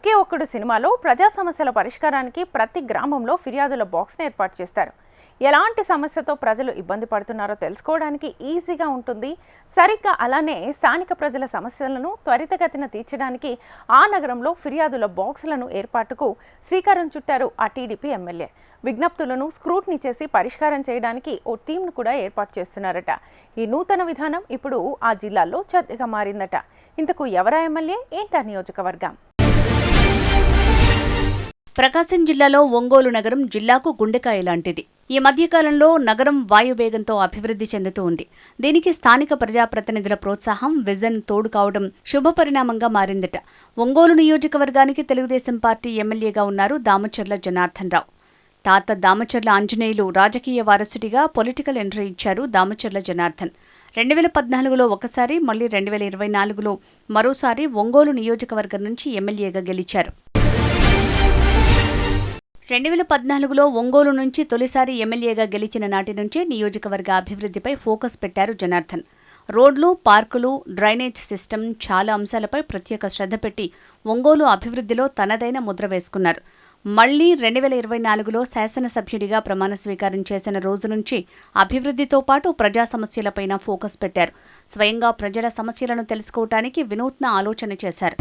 ఒకే ఒక్కడు సినిమాలో ప్రజా సమస్యల పరిష్కారానికి ప్రతి గ్రామంలో ఫిర్యాదుల బాక్స్ని ఏర్పాటు చేస్తారు. ఎలాంటి సమస్యతో ప్రజలు ఇబ్బంది పడుతున్నారో తెలుసుకోవడానికి ఈజీగా ఉంటుంది. సరిగ్గా అలానే స్థానిక ప్రజల సమస్యలను త్వరితగతిన తీర్చడానికి ఆ నగరంలో ఫిర్యాదుల బాక్సులను ఏర్పాటుకు శ్రీకారం చుట్టారు ఆ టీడీపీ ఎమ్మెల్యే. విజ్ఞప్తులను స్క్రూట్నీ చేసి పరిష్కారం చేయడానికి ఓ టీంను కూడా ఏర్పాటు చేస్తున్నారట. ఈ నూతన విధానం ఇప్పుడు ఆ జిల్లాలో చర్చగా మారిందట. ఇంతకు ఎవరా ఎమ్మెల్యే, ఏంటా నియోజకవర్గం? ప్రకాశం జిల్లాలో ఒంగోలు నగరం జిల్లాకు గుండెకాయ లాంటిది. ఈ మధ్యకాలంలో నగరం వాయువేగంతో అభివృద్ధి చెందుతూ ఉంది. దీనికి స్థానిక ప్రజాప్రతినిధుల ప్రోత్సాహం, విజన్ తోడు కావడం శుభపరిణామంగా మారిందట. ఒంగోలు నియోజకవర్గానికి తెలుగుదేశం పార్టీ ఎమ్మెల్యేగా ఉన్నారు దామచర్ల జనార్దన్ రావు. తాత దామచర్ల ఆంజనేయులు రాజకీయ వారసుడిగా పొలిటికల్ ఎంట్రీ ఇచ్చారు దామచర్ల జనార్దన్. 2014లో ఒకసారి, మళ్లీ 2024లో మరోసారి ఒంగోలు నియోజకవర్గం నుంచి ఎమ్మెల్యేగా గెలిచారు. 2014లో ఒంగోలు నుంచి తొలిసారి ఎమ్మెల్యేగా గెలిచిన నాటి నుంచే నియోజకవర్గ అభివృద్ధిపై ఫోకస్ పెట్టారు జనార్దన్. రోడ్లు, పార్కులు, డ్రైనేజ్ సిస్టమ్, చాలా అంశాలపై ప్రత్యేక శ్రద్ధ పెట్టి ఒంగోలు అభివృద్ధిలో తనదైన ముద్ర వేసుకున్నారు. మళ్లీ 2024లో శాసనసభ్యుడిగా ప్రమాణ స్వీకారం చేసిన రోజు నుంచి అభివృద్ధితో పాటు ప్రజా సమస్యలపైన ఫోకస్ పెట్టారు. స్వయంగా ప్రజల సమస్యలను తెలుసుకోవటానికి వినూత్న ఆలోచన చేశారు.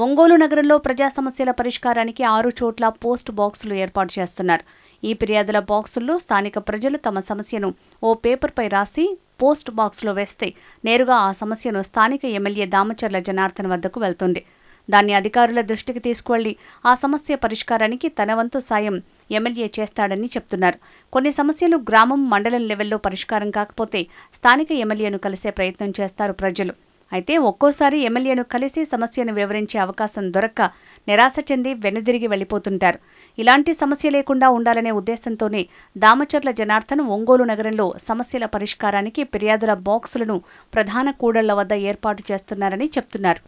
ఒంగోలు నగరంలో ప్రజా సమస్యల పరిష్కారానికి 6 చోట్ల పోస్ట్ బాక్సులు ఏర్పాటు చేస్తున్నారు. ఈ ఫిర్యాదుల బాక్సుల్లో స్థానిక ప్రజలు తమ సమస్యను ఓ పేపర్పై రాసి పోస్ట్ బాక్సులో వేస్తే నేరుగా ఆ సమస్యను స్థానిక ఎమ్మెల్యే దామచర్ల జనార్దన్ వద్దకు వెళ్తుంది. దాన్ని అధికారుల దృష్టికి తీసుకువెళ్లి ఆ సమస్య పరిష్కారానికి తన వంతు సాయం ఎమ్మెల్యే చేస్తాడని చెప్తున్నారు. కొన్ని సమస్యలు గ్రామం, మండలం లెవెల్లో పరిష్కారం కాకపోతే స్థానిక ఎమ్మెల్యేను కలిసే ప్రయత్నం చేస్తారు ప్రజలు. అయితే ఒక్కోసారి ఎమ్మెల్యేను కలిసి సమస్యను వివరించే అవకాశం దొరక్క నిరాశ చెంది వెనుదిరిగి వెళ్లిపోతుంటారు. ఇలాంటి సమస్య లేకుండా ఉండాలనే ఉద్దేశంతోనే దామచర్ల జనార్దన్ ఒంగోలు నగరంలో సమస్యల పరిష్కారానికి ఫిర్యాదుల బాక్సులను ప్రధాన కూడళ్ల వద్ద ఏర్పాటు చేస్తున్నారని చెప్తున్నారు.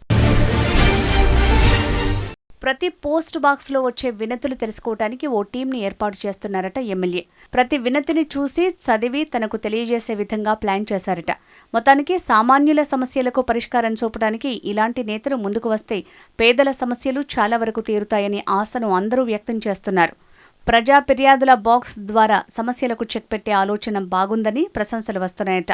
ప్రతి పోస్ట్ బాక్స్లో వచ్చే వినతులు తెలుసుకోవటానికి ఓ టీంని ఏర్పాటు చేస్తున్నారట ఎమ్మెల్యే. ప్రతి వినతిని చూసి, చదివి తనకు తెలియజేసే విధంగా ప్లాన్ చేశారట. మొత్తానికి సామాన్యుల సమస్యలకు పరిష్కారం చూపడానికి ఇలాంటి నేతలు ముందుకు వస్తే పేదల సమస్యలు చాలా వరకు తీరుతాయని ఆశను అందరూ వ్యక్తం చేస్తున్నారు. ప్రజా ఫిర్యాదుల బాక్స్ ద్వారా సమస్యలకు చెక్ పెట్టే ఆలోచన బాగుందని ప్రశంసలు వస్తున్నాయట.